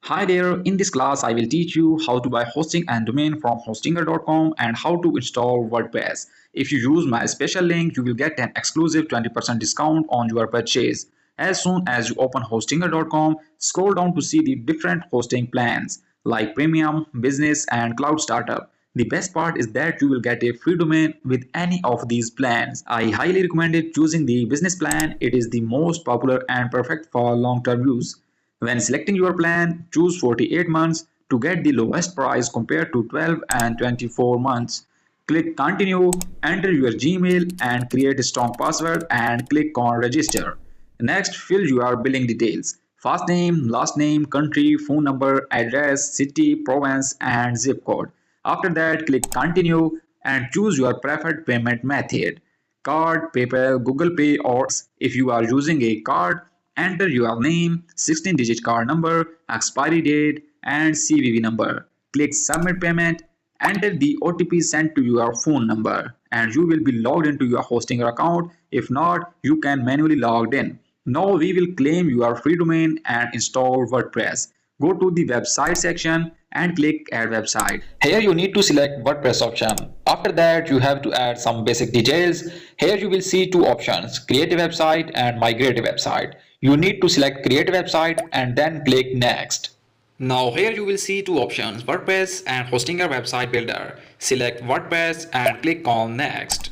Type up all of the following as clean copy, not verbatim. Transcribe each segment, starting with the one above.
Hi there, in this class I will teach you how to buy hosting and domain from hostinger.com and how to install WordPress. If you use my special link, you will get an exclusive 20% discount on your purchase. As soon as you open hostinger.com, scroll down to see the different hosting plans like Premium, Business and Cloud Startup. The best part is that you will get a free domain with any of these plans. I highly recommend choosing the business plan. It is the most popular and perfect for long-term use. When selecting your plan, choose 48 months to get the lowest price compared to 12 and 24 months. Click Continue, enter your Gmail and create a strong password and click on Register. Next, fill your billing details. First name, last name, country, phone number, address, city, province and zip code. After that, click Continue and choose your preferred payment method. Card, PayPal, Google Pay or if you are using a card, enter your name, 16-digit card number, expiry date, and CVV number. Click Submit Payment. Enter the OTP sent to your phone number, and you will be logged into your Hostinger account. If not, you can manually log in. Now we will claim your free domain and install WordPress. Go to the website section and click Add Website. Here you need to select WordPress option. After that, you have to add some basic details. Here you will see two options, Create a Website and Migrate a Website. You need to select Create a Website and then click Next. Now here you will see two options, WordPress and Hostinger Website Builder. Select WordPress and click on Next.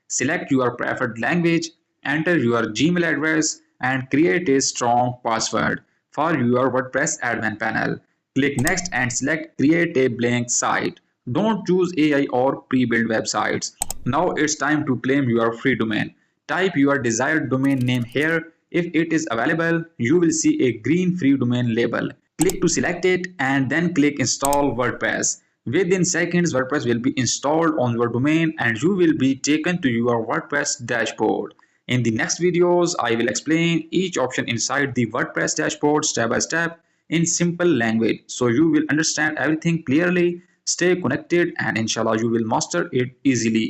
Select your preferred language, enter your Gmail address and create a strong password for your WordPress admin panel. Click Next and select Create a blank site. Don't choose AI or pre-built websites. Now it's time to claim your free domain. Type your desired domain name here. If it is available, you will see a green free domain label. Click to select it and then click Install WordPress. Within seconds, WordPress will be installed on your domain and you will be taken to your WordPress dashboard. In the next videos, I will explain each option inside the WordPress dashboard step by step in simple language so you will understand everything clearly. Stay connected and inshallah you will master it easily.